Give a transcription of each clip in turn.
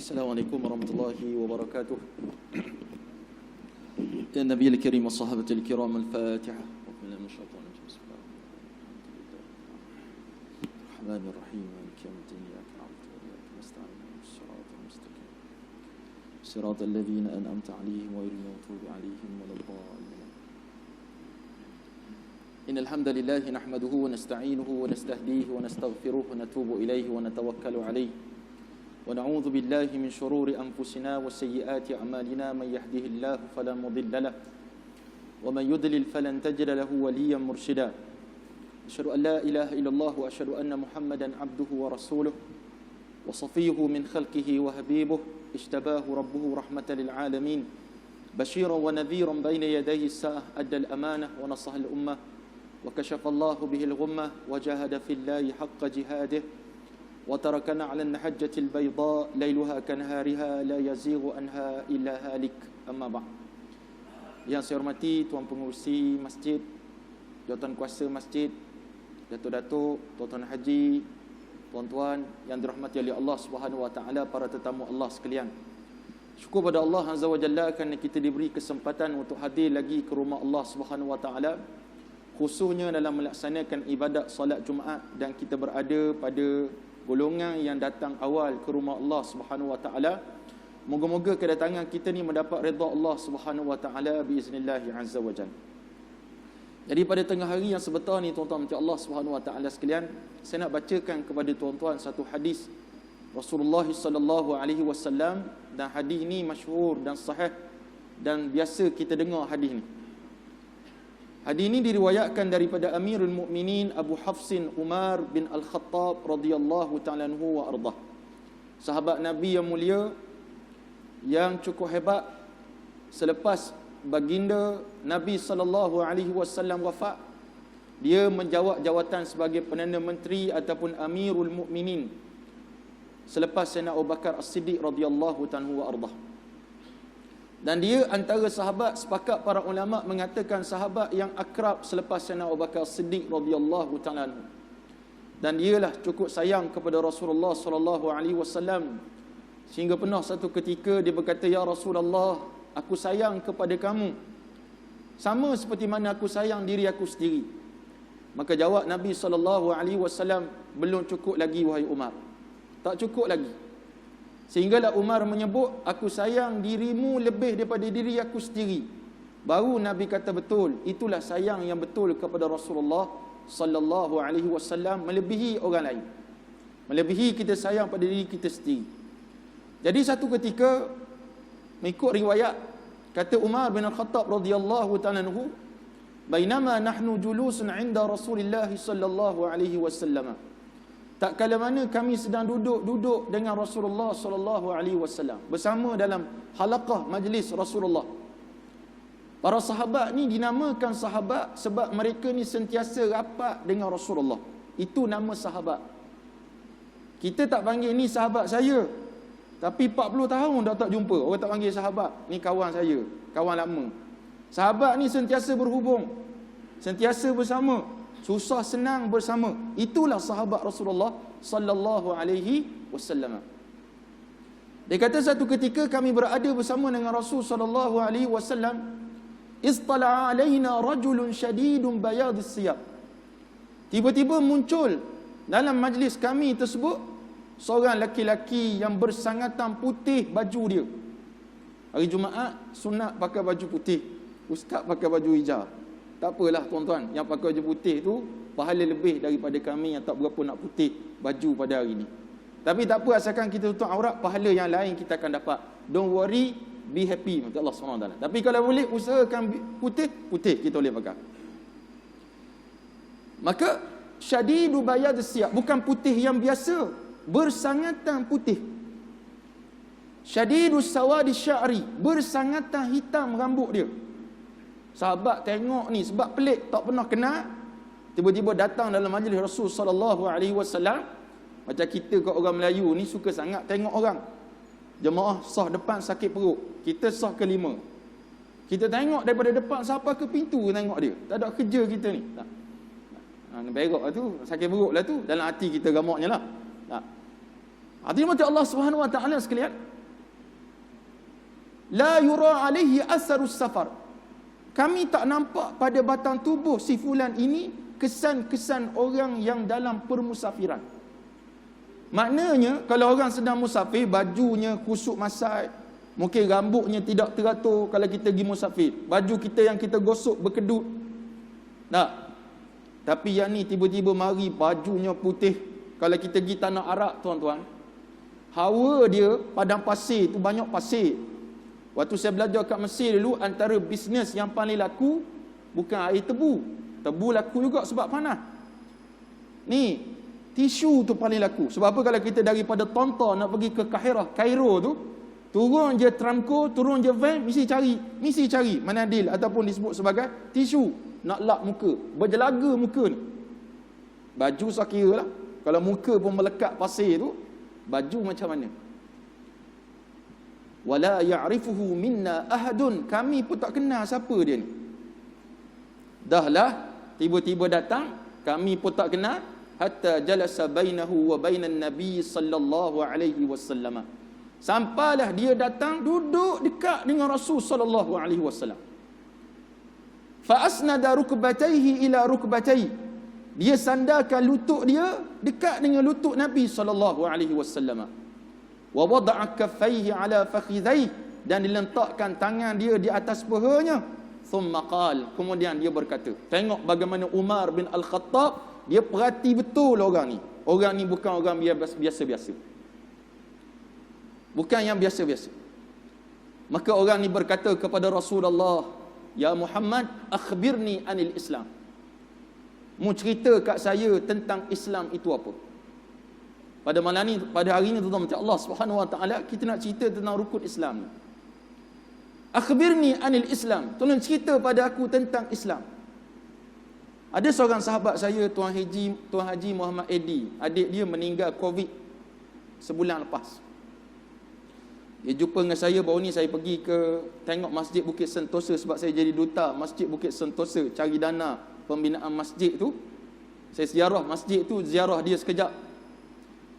Assalamualaikum warahmatullahi wabarakatuh. Ya Nabi al-Karim wa sahabati al-kiram al-Fatiha. Bismillahirrahmanirrahim. Maliki yawmiddin. Iyyaka na'budu wa iyyaka nasta'in. Shiratal mustaqim. Shiratal ladzina an'amta 'alaihim ghairil maghdubi 'alaihim waladdallin. Innal hamdalillah nahmaduhu wa nasta'inuhu wa nastahdihi wa nastaghfiruh wa natubu ilayhi wa natawakkalu 'alaihi. ونعوذ بالله من شرور أنفسنا وسيئات أعمالنا من يهده الله فلا مضل له ومن يضلل فلن تجد له وليا مرشدا أشهد أن لا إله إلا الله وأشهد أن محمدا عبده ورسوله وصفيه من خلقه وحبيبه اجتباه ربه رحمة للعالمين بشيرا ونذيرا بين يدي الساعة أدى الأمانة ونصح الأمة وكشف الله به الغمة وجاهد في الله حق جهاده وتركنا على النحجة البيضاء ليلها كنهارها لا يزيغ عنها إلا هالك أما بعد. Yang saya hormati Tuan Pengerusi Masjid, Jawatan Kuasa Masjid, Datuk-datuk, Tuan-tuan Haji, tuan-tuan yang dirahmati oleh Allah Subhanahu Wa Taala, para tetamu Allah sekalian. Syukur pada Allah Azza wa Jalla kerana kita diberi kesempatan untuk hadir lagi ke rumah Allah Subhanahu Wa Taala, khususnya dalam melaksanakan ibadat solat Jumaat, dan kita berada pada golongan yang datang awal ke rumah Allah Subhanahu Wa Taala. Moga-moga kedatangan kita ni mendapat redha Allah Subhanahu Wa Taala biiznillah azza wa jalla. Jadi pada tengah hari yang sebentar ni tuan-tuan menteri Allah Subhanahu Wa Taala sekalian, saya nak bacakan kepada tuan-tuan satu hadis Rasulullah sallallahu alaihi wasallam, dan hadis ni masyhur dan sahih dan biasa kita dengar hadis ni. Hadis ini diriwayatkan daripada Amirul Mukminin Abu Hafsin Umar bin Al-Khattab radhiyallahu ta'ala anhu wa ardah. Sahabat Nabi yang mulia yang cukup hebat. Selepas baginda Nabi sallallahu alaihi wasallam wafat, dia menjawab jawatan sebagai Perdana Menteri ataupun Amirul Mukminin selepas Sayyidina Abu Bakar As-Siddiq radhiyallahu ta'ala anhu wa ardah. Dan dia antara sahabat, sepakat para ulama mengatakan sahabat yang akrab selepas Sayyidina Abu Bakar Siddiq radhiyallahu ta'ala anhu. Dan dialah cukup sayang kepada Rasulullah sallallahu alaihi wasallam sehingga pernah satu ketika dia berkata, "Ya Rasulullah, aku sayang kepada kamu sama seperti mana aku sayang diri aku sendiri." Maka jawab Nabi sallallahu alaihi wasallam, "Belum cukup lagi wahai Umar. Tak cukup lagi." Sehinggalah Umar menyebut, "Aku sayang dirimu lebih daripada diri aku sendiri." Baru Nabi kata, "Betul, itulah sayang yang betul kepada Rasulullah sallallahu alaihi wasallam, melebihi orang lain. Melebihi kita sayang pada diri kita sendiri." Jadi satu ketika, mengikut riwayat, kata Umar bin Al-Khattab radhiyallahu ta'ala anhu, "Bainama nahnu julusun 'inda Rasulillah sallallahu alaihi wasallam." Tak kala mana kami sedang duduk dengan Rasulullah sallallahu alaihi wasallam, bersama dalam halaqah majlis Rasulullah. Para sahabat ni dinamakan sahabat sebab mereka ni sentiasa rapat dengan Rasulullah. Itu nama sahabat. Kita tak panggil ni sahabat saya, tapi 40 tahun dah tak jumpa, orang tak panggil sahabat. Ni kawan saya, kawan lama. Sahabat ni sentiasa berhubung, sentiasa bersama, susah senang bersama. Itulah sahabat Rasulullah sallallahu alaihi wasallam. Dia kata satu ketika kami berada bersama dengan Rasul sallallahu alaihi wasallam, "Istala'a alaina rajulun syadidun bayadis siyab." Tiba-tiba muncul dalam majlis kami tersebut seorang laki-laki yang bersangatan putih baju dia. Hari Jumaat sunat pakai baju putih, ustaz pakai baju hijau. Tak apalah tuan-tuan, yang pakai baju putih tu pahala lebih daripada kami yang tak berapa nak putih baju pada hari ni. Tapi tak apa, asalkan kita tutup aurat, pahala yang lain kita akan dapat. Don't worry, be happy, kata Allah SWT. Tapi kalau boleh usahakan putih kita boleh pakai. Maka syadidu bayad siyab, bukan putih yang biasa, bersangatan putih. Syadidu sawadi sya'ri, bersangatan hitam rambut dia. Sahabat tengok ni sebab pelik, tak pernah kenal, tiba-tiba datang dalam majlis Rasul sallallahu alaihi wasallam. Macam kita kat orang Melayu ni suka sangat tengok orang. Jemaah sah depan sakit perut, kita sah kelima. Kita tengok daripada depan sampai ke pintu tengok dia. Tak ada kerja kita ni. Tak. Berak lah tu, sakit perut lah tu, dalam hati kita gamaknya lah. Tak. Hadirin Allah Subhanahu wa taala sekalian, la yura alaihi asarus safar. Kami tak nampak pada batang tubuh si fulan ini kesan-kesan orang yang dalam permusafiran. Maknanya kalau orang sedang musafir, bajunya kusut masai, mungkin rambutnya tidak teratur kalau kita pergi musafir, baju kita yang kita gosok berkedut. Nah, tapi yang ni tiba-tiba mari bajunya putih. Kalau kita pergi tanah Arak, tuan-tuan, hawa dia padang pasir tu banyak pasir. Waktu saya belajar kat Mesir dulu, antara bisnes yang paling laku bukan air tebu. Tebu laku juga sebab panas. Ni tisu tu paling laku. Sebab apa? Kalau kita daripada Tonton nak pergi ke Kairo tu, turun je Tramco, turun je van, mesti cari Manadil ataupun disebut sebagai tisu nak lap muka, berjelaga muka ni. Baju saya kira lah, kalau muka pun melekat pasir tu, baju macam mana? Wala ya'rifuhu minna ahadun, kami pun tak kenal siapa dia ni. Dahlah tiba-tiba datang, kami pun tak kenal, hatta jalasa bainahu wa bainan nabi sallallahu alaihi wasallam. Sampailah dia datang duduk dekat dengan Rasul sallallahu alaihi wasallam. Fa asnada rukbatayhi ila rukbatayhi. Dia sandarkan lutut dia dekat dengan lutut Nabi sallallahu alaihi wasallam. Wa wada'a kaffayhi ala fakhidhayhi, dan diletakkan tangan dia di atas pahanya. Thumma qala, kemudian dia berkata, tengok bagaimana Umar bin Al-Khattab, dia perhati betul orang ni. Orang ni bukan orang biasa-biasa. Bukan yang biasa-biasa. Maka orang ni berkata kepada Rasulullah, ya Muhammad, akhbirni anil Islam. Mu cerita kat saya tentang Islam itu apa. Pada malam ni, pada hari ni tuan-tuan Allah Subhanahu wa taala, kita nak cerita tentang rukun Islam ni. Akhbirni anil Islam. Tolong cerita pada aku tentang Islam. Ada seorang sahabat saya, Tuan Haji Muhammad Edi, adik dia meninggal COVID sebulan lepas. Dia jumpa dengan saya baru ni, saya pergi ke tengok Masjid Bukit Sentosa sebab saya jadi duta Masjid Bukit Sentosa, cari dana pembinaan masjid tu. Saya ziarah masjid tu, ziarah dia sekejap.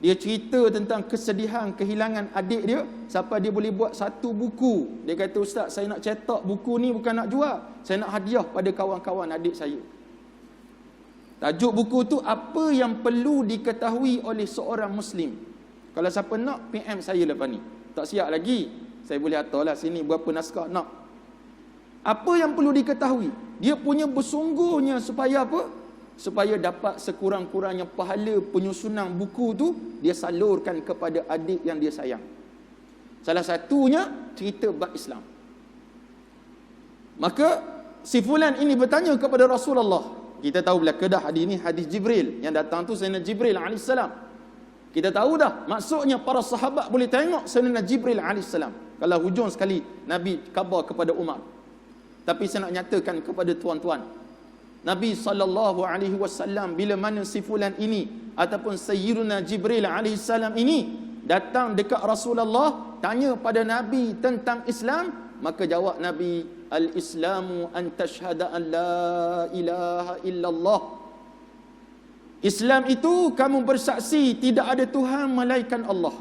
Dia cerita tentang kesedihan kehilangan adik dia sampai dia boleh buat satu buku. Dia kata, Ustaz, saya nak cetak buku ni bukan nak jual, saya nak hadiah pada kawan-kawan adik saya. Tajuk buku tu, apa yang perlu diketahui oleh seorang Muslim. Kalau siapa nak, PM saya lepas ni. Tak siap lagi, saya boleh hantarlah sini berapa naskah nak. Apa yang perlu diketahui? Dia punya bersungguhnya supaya apa? Supaya dapat sekurang-kurangnya pahala penyusunan buku tu, dia salurkan kepada adik yang dia sayang. Salah satunya cerita bab Islam. Maka si fulan ini bertanya kepada Rasulullah. Kita tahu belaka dah hadis ni hadis Jibril. Yang datang tu Sayyidina Jibril AS. Kita tahu dah maksudnya para sahabat boleh tengok Sayyidina Jibril AS. Kalau hujung sekali Nabi khabar kepada Umar. Tapi saya nak nyatakan kepada tuan-tuan, Nabi SAW bila mana si fulan ini ataupun Sayyidina Jibril AS ini datang dekat Rasulullah, tanya pada Nabi tentang Islam, maka jawab Nabi, al-Islamu an tashhada an la ilaha illallah. Islam itu kamu bersaksi tidak ada Tuhan melainkan Allah.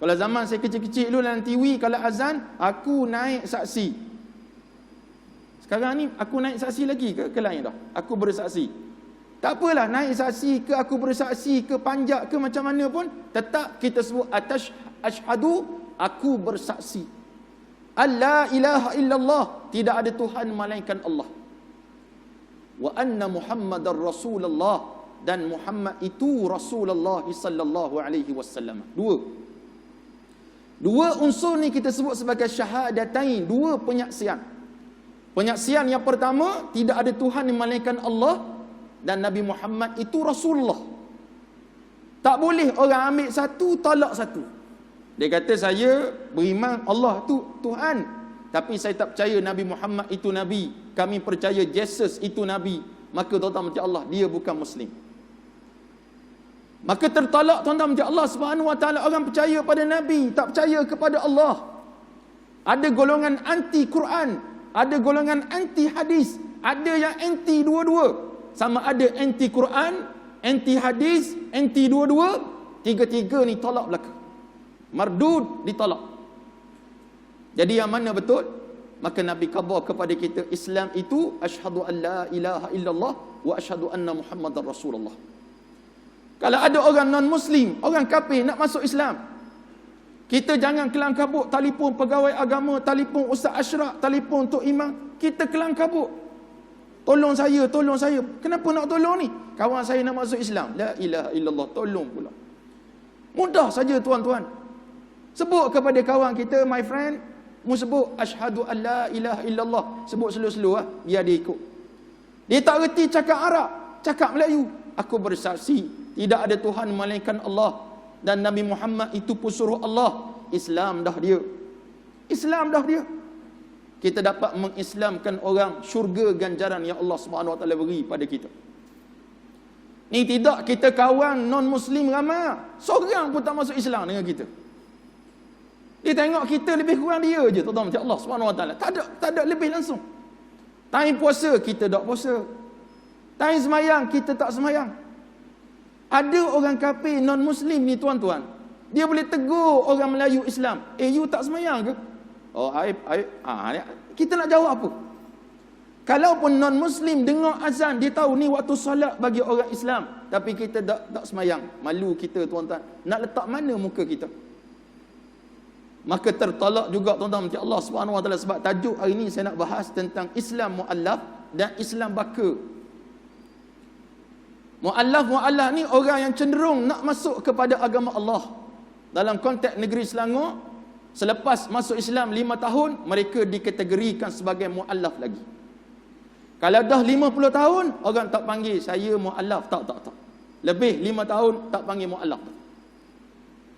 Kalau zaman saya kecil-kecil dulu dalam TV, kalau azan aku naik saksi. Sekarang ni aku naik saksi lagi ke lain dah? Aku bersaksi. Tak apalah, naik saksi ke aku bersaksi ke panjat ke macam mana pun, tetap kita sebut ashhadu, aku bersaksi. Alla ilaha illallah, tidak ada Tuhan melainkan Allah. Wa anna Muhammadar Rasulullah, dan Muhammad itu Rasulullah sallallahu alaihi wasallam. Dua unsur ni kita sebut sebagai syahadatain, dua penyaksian. Penyaksian yang pertama, tidak ada Tuhan yang melainkan Allah, dan Nabi Muhammad itu Rasulullah. Tak boleh orang ambil satu, tolak satu. Dia kata, saya beriman Allah tu Tuhan, tapi saya tak percaya Nabi Muhammad itu Nabi. Kami percaya Jesus itu Nabi. Maka tuan-tuan macam Allah, dia bukan Muslim. Maka tertolak tuan-tuan macam Allah Subhanahu wa taala. Orang percaya pada Nabi, tak percaya kepada Allah. Ada golongan anti Quran, ada golongan anti hadis, ada yang anti dua-dua. Sama ada anti Quran, anti hadis, anti dua-dua, Tiga-tiga ni tolak belaka. Mardud, ditolak. Jadi yang mana betul? Maka Nabi khabar kepada kita, Islam itu asyhadu an la ilaha illallah wa asyhadu anna Muhammadar Rasulullah. Kalau ada orang non-muslim, orang kafir nak masuk Islam, kita jangan kelang kabut telefon pegawai agama, telefon ustaz asyraf, telefon tok imam, kita kelang kabut. Tolong saya, tolong saya. Kenapa nak tolong ni? Kawan saya nak masuk Islam. La ilaha illallah, tolong pula. Mudah saja tuan-tuan. Sebut kepada kawan kita, my friend, mu sebut asyhadu an la ilaha illallah, sebut slow-slow biar dia ikut. Dia tak reti cakap Arab, cakap Melayu. Aku bersaksi tidak ada Tuhan melainkan Allah dan Nabi Muhammad itu pesuruh Allah. Islam dah dia. Islam dah dia. Kita dapat mengislamkan orang, syurga ganjaran yang Allah Subhanahu Wa Taala beri pada kita. Ni tidak kita kawan non-muslim ramai, seorang pun tak masuk Islam dengan kita. Dia tengok kita lebih kurang dia je, tuan-tuan, macam Allah Subhanahu Wa Taala. Tak ada lebih langsung. Time puasa kita tak puasa. Time semayang kita tak semayang. Ada orang kafir non-muslim ni tuan-tuan, dia boleh tegur orang Melayu Islam, you tak semayang ke? Oh, kita nak jawab apa? Kalaupun non-muslim dengar azan, dia tahu ni waktu solat bagi orang Islam, tapi kita tak semayang. Malu kita tuan-tuan. Nak letak mana muka kita? Maka tertolak juga tuan-tuan macam Allah Subhanahu Wa Taala, sebab tajuk hari ini saya nak bahas tentang Islam mu'allaf dan Islam baka. Mu'allaf ni orang yang cenderung nak masuk kepada agama Allah. Dalam konteks negeri Selangor, selepas masuk Islam 5 tahun, mereka dikategorikan sebagai mu'allaf lagi. Kalau dah 50 tahun, orang tak panggil saya mu'allaf, tak. Lebih 5 tahun tak panggil mu'allaf.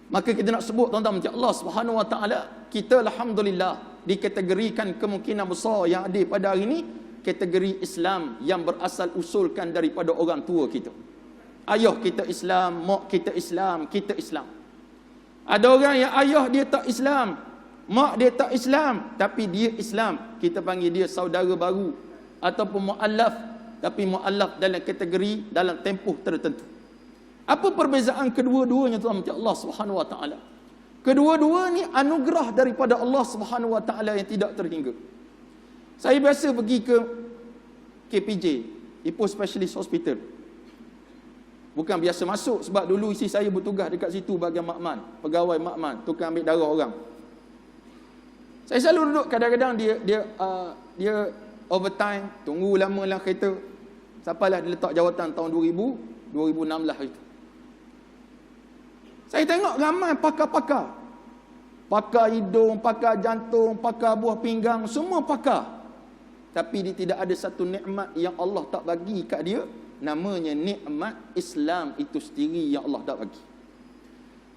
Maka kita nak sebut tuan-tuan macam Allah Subhanahu Wa Taala, kita alhamdulillah dikategorikan kemungkinan besar yang ada pada hari ini kategori Islam yang berasal usulkan daripada orang tua kita. Ayah kita Islam, mak kita Islam, kita Islam. Ada orang yang ayah dia tak Islam, mak dia tak Islam, tapi dia Islam. Kita panggil dia saudara baru ataupun mu'allaf, tapi mu'allaf dalam kategori dalam tempoh tertentu. Apa perbezaan kedua-duanya tuan macam Allah Subhanahu Wa Taala? Kedua-dua ni anugerah daripada Allah Subhanahu Wa Taala yang tidak terhingga. Saya biasa pergi ke KPJ, Ipoh Specialist Hospital. Bukan biasa masuk, sebab dulu isi saya bertugas dekat situ bahagian makman, pegawai makman, tukang ambil darah orang. Saya selalu duduk, kadang-kadang dia overtime, tunggu lama lah kereta. Sampailah dia letak jawatan tahun 2016 itu. Saya tengok ramai pakar-pakar. Pakar hidung, pakar jantung, pakar buah pinggang, semua pakar. Tapi dia tidak ada satu nikmat yang Allah tak bagi kat dia, namanya nikmat Islam itu sendiri yang Allah tak bagi.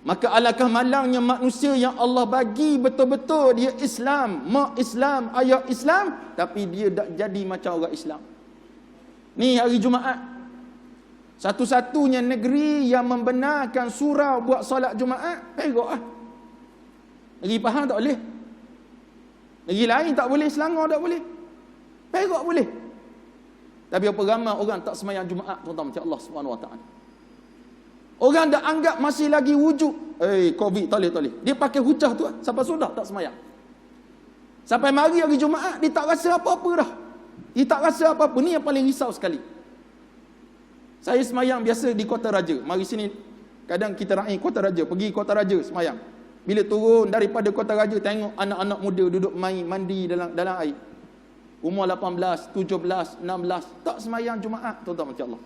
Maka alangkah malangnya manusia yang Allah bagi betul-betul dia Islam, mak Islam, ayah Islam, tapi dia tak jadi macam orang Islam. Ni hari Jumaat, satu-satunya negeri yang membenarkan surau buat solat Jumaat, Perak lah. Negeri Pahang tak boleh. Negeri lain tak boleh, Selangor tak boleh. Perak boleh. Tapi apa ramai orang tak semayang Jumaat, tuan-tuan macam Allah Subhanahu Wa Taala. Orang dah anggap masih lagi wujud. Covid tak boleh. Dia pakai hujah tu sampai sudah tak semayang. Sampai mari hari Jumaat, dia tak rasa apa-apa dah. Dia tak rasa apa-apa. Ni yang paling risau sekali. Saya semayang biasa di Kota Raja. Mari sini, kadang kita raih Kota Raja. Pergi Kota Raja semayang. Bila turun daripada Kota Raja, tengok anak-anak muda duduk main, mandi dalam air. Umur 18, 17, 16. Tak semayang Jumaat, tuan-tuan macam Allah.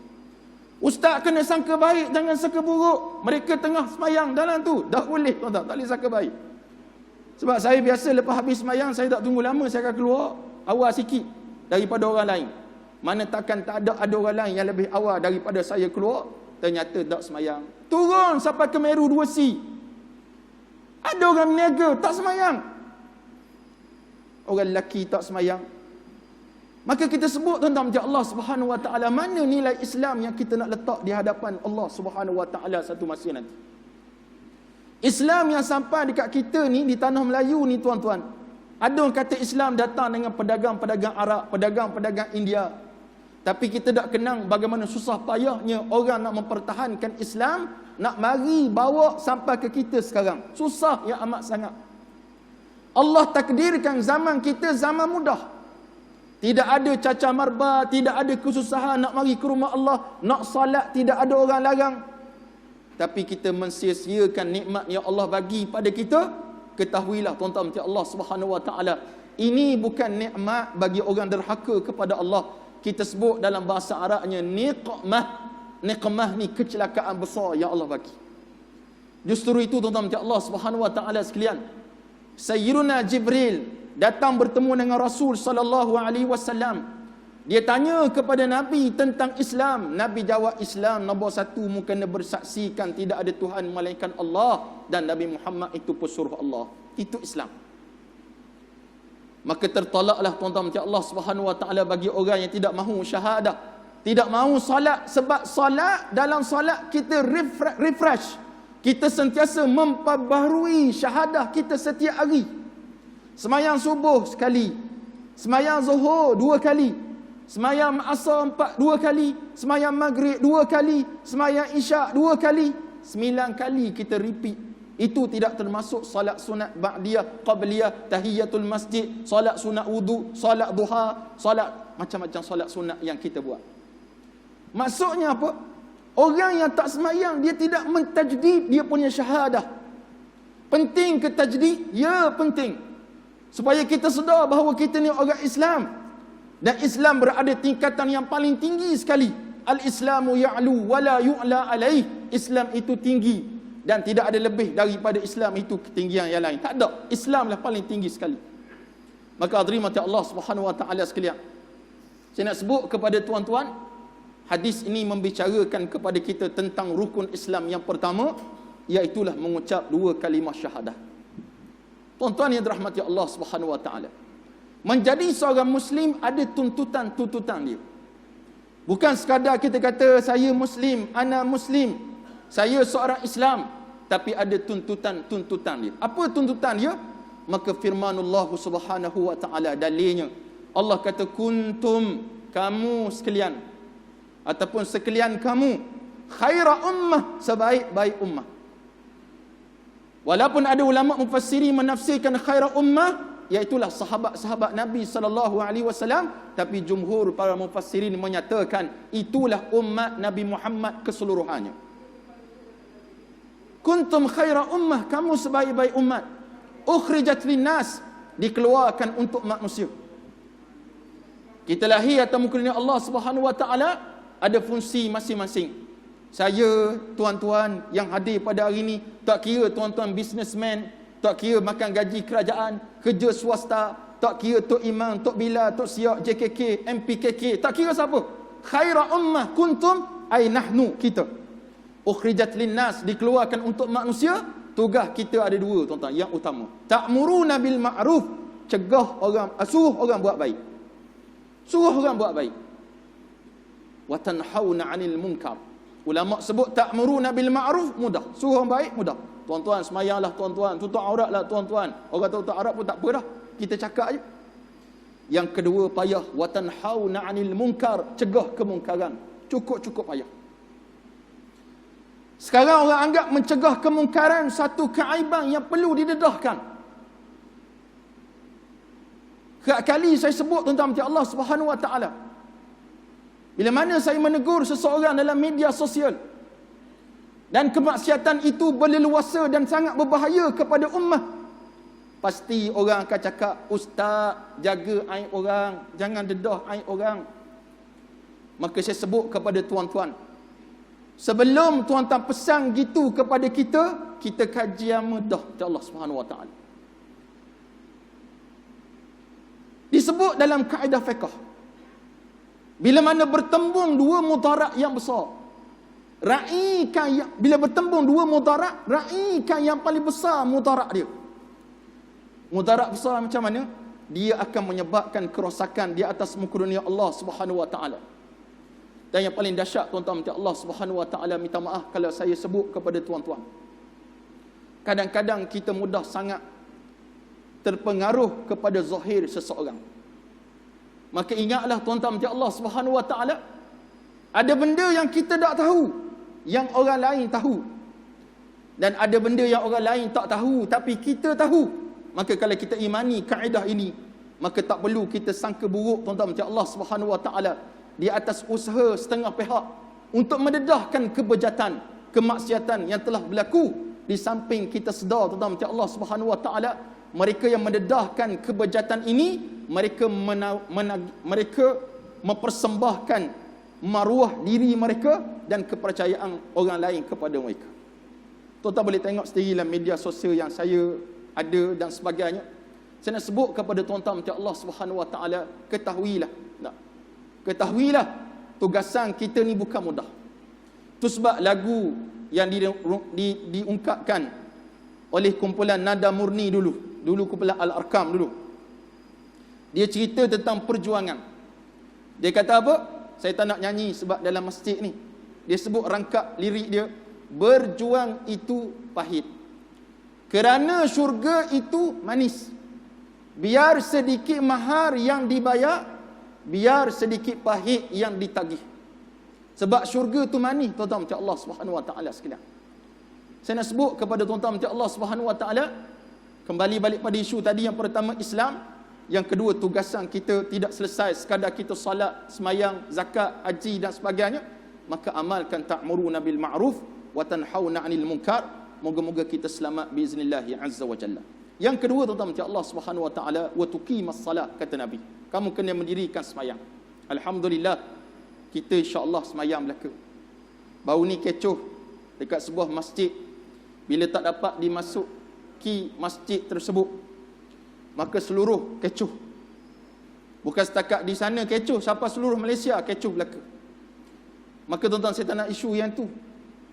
Ustaz kena sangka baik, jangan sangka buruk. Mereka tengah semayang dalam tu. Dah boleh, tuan-tuan. Tak boleh sangka baik. Sebab saya biasa lepas habis semayang, saya tak tunggu lama, saya akan keluar awal sikit daripada orang lain. Mana takkan tak ada orang lain yang lebih awal daripada saya keluar, ternyata tak semayang. Turun sampai ke Meru 2C. Ada orang meniaga, tak semayang. Orang lelaki tak semayang. Maka kita sebut tuan-tuan macam Allah Subhanahu Wa Taala, mana nilai Islam yang kita nak letak di hadapan Allah Subhanahu Wa Taala satu masa nanti. Islam yang sampai dekat kita ni di tanah Melayu ni tuan-tuan. Ada orang kata Islam datang dengan pedagang-pedagang Arab, pedagang-pedagang India. Tapi kita tak kenang bagaimana susah payahnya orang nak mempertahankan Islam, nak mari bawa sampai ke kita sekarang. Susah yang amat sangat. Allah takdirkan zaman kita zaman mudah. Tidak ada cacar marba, tidak ada kesusahan nak mari ke rumah Allah, nak salat tidak ada orang larang. Tapi kita mensia-siakan nikmat yang Allah bagi pada kita. Ketahuilah tuan-tuan dan Allah Subhanahu wa taala, ini bukan nikmat bagi orang derhaka kepada Allah. Kita sebut dalam bahasa Arabnya niqmah. Niqmah ni kecelakaan besar yang Allah bagi. Justru itu tuan-tuan dan Allah Subhanahu wa taala sekalian, Sayyiduna Jibril datang bertemu dengan Rasul sallallahu alaihi wasallam. Dia tanya kepada Nabi tentang Islam. Nabi jawab, Islam nombor satu, kena bersaksikan tidak ada Tuhan melainkan Allah dan Nabi Muhammad itu pesuruh Allah. Itu Islam. Maka tertolaklah tuan-tuan dan Allah Subhanahu wa taala bagi orang yang tidak mahu syahadah, tidak mahu solat. Sebab solat, dalam solat kita refresh. Kita sentiasa memperbaharui syahadah kita setiap hari. Semayang subuh sekali, semayang zuhur 2 kali, semayang asar 2 kali, semayang maghrib 2 kali, semayang isyak 2 kali, 9 kali kita repeat. Itu tidak termasuk solat sunat ba'diyah, qabliyah, tahiyatul masjid, solat sunat wudu, solat duha, solat macam-macam solat sunat yang kita buat. Maksudnya apa? Orang yang tak semayang, dia tidak mentajdid dia punya syahadah. Penting ke tajdid? Ya, penting. Supaya kita sedar bahawa kita ni orang Islam. Dan Islam berada tingkatan yang paling tinggi sekali. Al-Islamu ya'lu wa la yu'la alaih. Islam itu tinggi dan tidak ada lebih daripada Islam itu ketinggian yang lain. Tak ada. Islam lah paling tinggi sekali. Maka hadirin Allah Subhanahu wa taala sekalian, saya nak sebut kepada tuan-tuan, hadis ini membicarakan kepada kita tentang rukun Islam yang pertama, iaitulah mengucap 2 kalimah syahadah. Tuan-tuan yang dirahmati Allah Subhanahu wa taala, menjadi seorang Muslim ada tuntutan-tuntutan dia. Bukan sekadar kita kata saya Muslim, ana Muslim, saya seorang Islam, tapi ada tuntutan-tuntutan dia. Apa tuntutan dia? Maka firmanullah Subhanahu wa taala, dalilnya Allah kata, kuntum, kamu sekalian, ataupun sekalian kamu, khaira ummah, sebaik-baik ummah. Walaupun ada ulama mufassiri menafsirkan khaira ummah iaitulah sahabat-sahabat Nabi sallallahu alaihi wasallam, tapi jumhur para mufassirin menyatakan itulah umat Nabi Muhammad keseluruhannya. Kuntum khaira ummah, kamu sebaik-baik umat, ukhrijat linnas, dikeluarkan untuk manusia. Kita lahir atas muka dunia Allah Subhanahu wa taala ada fungsi masing-masing. Saya, tuan-tuan yang hadir pada hari ini, tak kira tuan-tuan businessman, tak kira makan gaji kerajaan, kerja swasta, tak kira Tok Imam, Tok Bilal, Tok Siak, JKK, MPKK, tak kira siapa. Khaira ummah kuntum, ay nahnu, kita. Ukhrijat linnas, dikeluarkan untuk manusia. Tugas kita ada 2 tuan-tuan yang utama. Ta'muruna bil ma'ruf, cegah orang, suruh orang buat baik. Suruh orang buat baik. Wa tanhauna 'anil munkar. Ulama sebut ta'muruna bil ma'ruf mudah, suruh orang baik mudah. Tuan-tuan semayanglah tuan-tuan, tutup auratlah tuan-tuan. Orang tutup aurat pun tak apa dah, kita cakap aje. Yang kedua payah, wa tanhauna 'anil munkar, cegah kemungkaran. Cukup-cukup payah. Sekarang orang anggap mencegah kemungkaran satu keaiban yang perlu didedahkan. Kerap kali saya sebut tentang Allah Subhanahu wa taala, bila mana saya menegur seseorang dalam media sosial dan kemaksiatan itu berleluasa dan sangat berbahaya kepada ummah, pasti orang akan cakap, ustaz, jaga aib orang, jangan dedah aib orang. Maka saya sebut kepada tuan-tuan, sebelum tuan-tuan pesan gitu kepada kita, kita kaji yang mudah Allah Subhanahu wa taala. Disebut dalam kaedah fiqh, bila mana bertembung 2 mudarat yang besar, raikan yang, bila bertembung 2 mudarat, raikan yang paling besar mudarat dia. Mudarat besar macam mana? Dia akan menyebabkan kerosakan di atas muka dunia Allah Subhanahu wa taala. Dan yang paling dahsyat tuan-tuan, Allah Subhanahu wa taala minta maaf kalau saya sebut kepada tuan-tuan, kadang-kadang kita mudah sangat terpengaruh kepada zahir seseorang. Maka ingatlah tuan-tuan Allah Subhanahu wa taala, ada benda yang kita tak tahu, yang orang lain tahu. Dan ada benda yang orang lain tak tahu, tapi kita tahu. Maka kalau kita imani kaedah ini, maka tak perlu kita sangka buruk tuan-tuan macam Allah Subhanahu Wa Taala di atas usaha setengah pihak untuk mendedahkan kebejatan, kemaksiatan yang telah berlaku. Di samping kita sedar tuan-tuan macam Allah Subhanahu Wa Taala, mereka yang mendedahkan kebejatan ini, mereka mempersembahkan maruah diri mereka dan kepercayaan orang lain kepada mereka. Tuan-tuan boleh tengok sendiri dalam media sosial yang saya ada dan sebagainya. Saya nak sebut kepada tuan-tuan macam Allah Subhanahu Wa Taala, ketahuilah tugasan kita ni bukan mudah. Tu sebab lagu yang diungkapkan oleh kumpulan Nada Murni dulu kumpulan Al-Arkam dulu. Dia cerita tentang perjuangan. Dia kata apa? Saya tak nak nyanyi sebab dalam masjid ni. Dia sebut rangkap lirik dia, berjuang itu pahit, kerana syurga itu manis. Biar sedikit mahar yang dibayar, biar sedikit pahit yang ditagih. Sebab syurga itu manis tuan-tuan macam Allah Subhanahu Wa Taala sekalian. Saya nak sebut kepada tuan-tuan macam Allah Subhanahu Wa Taala, kembali balik pada isu tadi. Yang pertama Islam, yang kedua tugasan kita tidak selesai sekadar kita salat, semayang, zakat, haji dan sebagainya. Maka amalkan ta'muruna bil ma'ruf wa tanhauna 'anil munkar. Moga-moga kita selamat biiznillah azza wa jalla. Yang kedua tuan-tuan macam Allah Subhanahu Wa Taala, wa tuqimas salat, kata Nabi, kamu kena mendirikan semayang. Alhamdulillah, kita insya-Allah semayang belaka. Baru ni kecoh dekat sebuah masjid, bila tak dapat dimasuki masjid tersebut, maka seluruh kecoh. Bukan setakat di sana kecoh, sampai seluruh Malaysia kecoh belaka. Maka tuan-tuan, saya tak nak isu yang tu.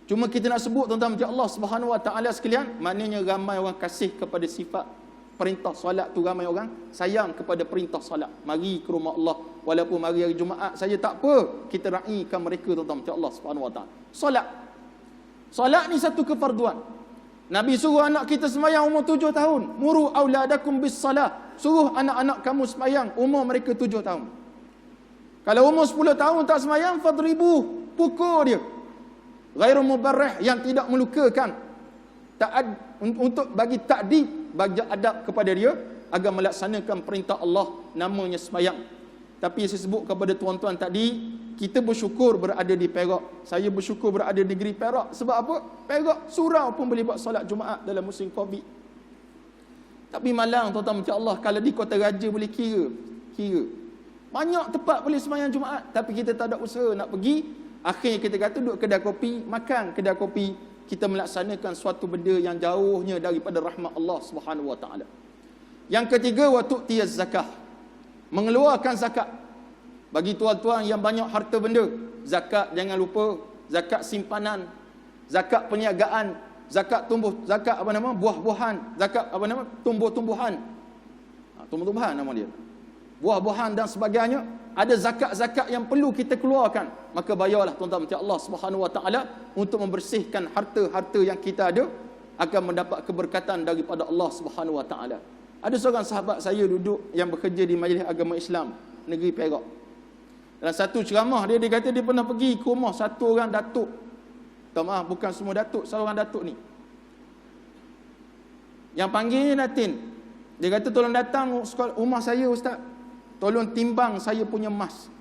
Cuma kita nak sebut tuan-tuan macam Allah Subhanahu Wa Taala sekalian, maknanya ramai orang kasih kepada sifat perintah solat tu, ramai orang sayang kepada perintah solat. Mari ke rumah Allah, walaupun mari hari Jumaat saja tak apa, kita raikan mereka tuan-tuan macam Allah Subhanahu Wa Taala. Solat ni satu kefarduan. Nabi suruh anak kita semayang umur 7 tahun. Muru auladakum bis salah. Suruh anak-anak kamu semayang umur mereka 7 tahun. Kalau umur 10 tahun tak semayang, fadribu, pukul dia. Ghairu mubarrih, yang tidak melukakan. Untuk bagi ta'dib, bagi adab kepada dia agar melaksanakan perintah Allah, namanya semayang. Tapi saya sebut kepada tuan-tuan tadi, kita bersyukur berada di Perak. Saya bersyukur berada di negeri Perak. Sebab apa? Perak surau pun boleh buat solat Jumaat dalam musim Covid. Tapi malang tuan-tuan macam Allah, kalau di Kota Raja boleh kira. Banyak tempat boleh semayang Jumaat, tapi kita tak ada usaha nak pergi. Akhirnya kita kata duduk kedai kopi, makan kedai kopi. Kita melaksanakan suatu benda yang jauhnya daripada rahmat Allah Subhanahu Wa Taala. Yang ketiga, wa tu'tiyaz zakah, mengeluarkan zakat. Bagi tuan-tuan yang banyak harta benda, zakat jangan lupa, zakat simpanan, zakat perniagaan, zakat buah-buahan, zakat tumbuh-tumbuhan. Tumbuh-tumbuhan nama dia. Buah-buahan dan sebagainya. Ada zakat-zakat yang perlu kita keluarkan. Maka bayarlah tuan-tuan macam Allah Subhanahu Wa Taala untuk membersihkan harta-harta yang kita ada, akan mendapat keberkatan daripada Allah Subhanahu Wa Taala. Ada seorang sahabat saya duduk yang bekerja di Majlis Agama Islam negeri Perak. Dalam satu ceramah dia kata dia pernah pergi ke rumah satu orang datuk. Maaf, bukan semua datuk, seorang datuk ni yang panggilnya Natin. Dia kata, tolong datang rumah saya ustaz, tolong timbang saya punya emas.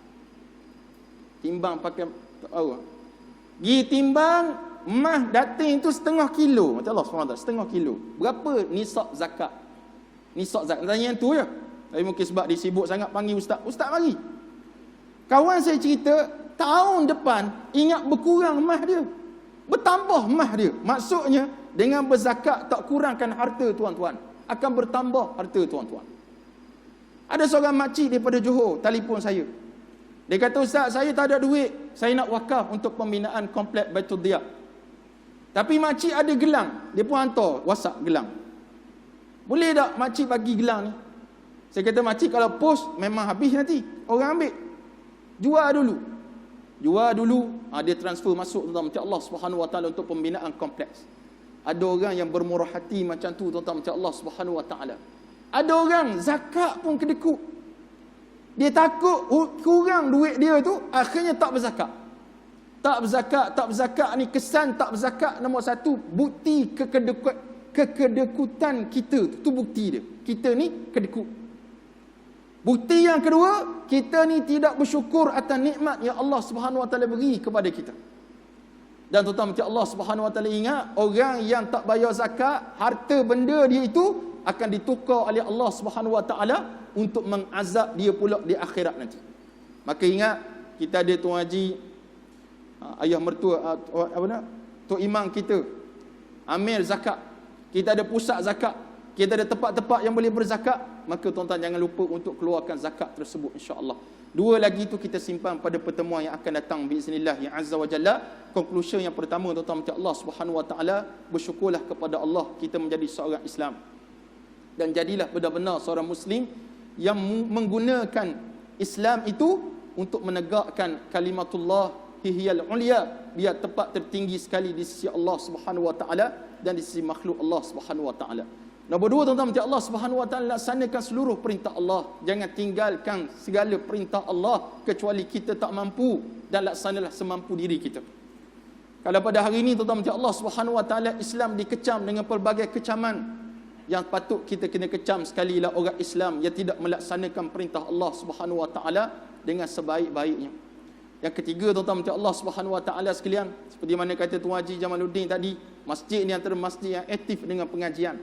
Timbang pakai pergi timbang emas datin itu 0,5 kilo. Macam Allah SWT, 0,5 kilo. Berapa nisab zakat? Nisab zakat. Tanya yang tu je. Tapi mungkin sebab dia sibuk sangat panggil ustaz. Ustaz mari. Kawan saya cerita, tahun depan ingat berkurang emas dia, bertambah emas dia. Maksudnya dengan berzakat tak kurangkan harta tuan-tuan, akan bertambah harta tuan-tuan. Ada seorang makcik daripada Johor telefon saya. Dia kata, ustaz, saya tak ada duit, saya nak wakaf untuk pembinaan komplek Baitul Diyak. Tapi makcik ada gelang, dia pun hantar WhatsApp gelang. Boleh tak makcik bagi gelang ni? Saya kata, makcik kalau post memang habis nanti, orang ambil. Jual dulu. Dia transfer masuk tuan-tuan macam Allah Subhanahu Wa Taala untuk pembinaan kompleks. Ada orang yang bermurah hati macam tu tuan-tuan macam Allah Subhanahu Wa Taala. Ada orang zakat pun kedekut. Dia takut kurang duit dia tu, akhirnya tak berzakat. Tak berzakat ni kesan tak berzakat nombor satu, bukti kekedekutan kita. Itu bukti dia. Kita ni kedekut. Bukti yang kedua, kita ni tidak bersyukur atas nikmat yang Allah Subhanahu Wa Taala beri kepada kita. Dan tuan-tuan Allah Subhanahu Wa Taala ingat, orang yang tak bayar zakat, harta benda dia itu akan ditukar oleh Allah Subhanahu Wa Taala untuk mengazab dia pula di akhirat nanti. Maka ingat, kita ada Tuan Haji, ayah mertua, Tok Imam kita, amil zakat. Kita ada pusat zakat. Kita ada tempat-tempat yang boleh berzakat. Maka tuan-tuan jangan lupa untuk keluarkan zakat tersebut, insya-Allah. Dua lagi itu kita simpan pada pertemuan yang akan datang biiznillah ya azza wa jalla. Conclusion yang pertama, tuan-tuan Allah Subhanahu Wa Taala, bersyukurlah kepada Allah kita menjadi seorang Islam. Dan jadilah benar-benar seorang Muslim yang menggunakan Islam itu untuk menegakkan kalimatullah hiyal ulia, biar tepat tertinggi sekali di sisi Allah Subhanahu Wa Taala dan di sisi makhluk Allah Subhanahu Wa Taala. Nombor dua, tuan-tuan Allah Subhanahu Wa Taala, laksanakan seluruh perintah Allah. Jangan tinggalkan segala perintah Allah kecuali kita tak mampu, dan laksanalah semampu diri kita. Kalau pada hari ini tuan-tuan Allah Subhanahu Wa Taala, Islam dikecam dengan pelbagai kecaman, yang patut kita kena kecam sekali lah orang Islam yang tidak melaksanakan perintah Allah Subhanahu Wa Taala dengan sebaik-baiknya. Yang ketiga, tuan-tuan Allah Subhanahu Wa Taala sekalian, seperti mana kata Tuan Haji Jamaluddin tadi, masjid ni antara masjid yang aktif dengan pengajian.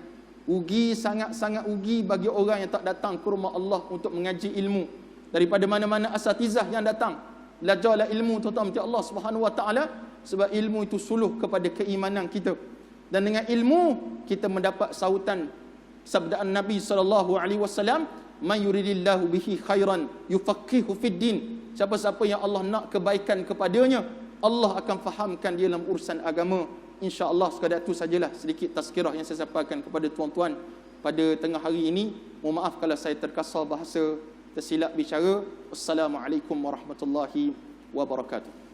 Rugi, sangat-sangat rugi bagi orang yang tak datang ke rumah Allah untuk mengaji ilmu. Daripada mana-mana asatizah yang datang, belajarlah ilmu, tuan-tuan Allah Subhanahu Wa Taala, sebab ilmu itu suluh kepada keimanan kita. Dan dengan ilmu kita mendapat sautan sabdaan Nabi SAW, man yuridillahu bihi khairan yufaqihu fid din. Siapa-siapa yang Allah nak kebaikan kepadanya, Allah akan fahamkan dia dalam urusan agama. InsyaAllah sekadar itu sajalah sedikit tazkirah yang saya sampaikan kepada tuan-tuan pada tengah hari ini. Mohon maaf kalau saya terkasar bahasa, tersilap bicara. Wassalamualaikum warahmatullahi wabarakatuh.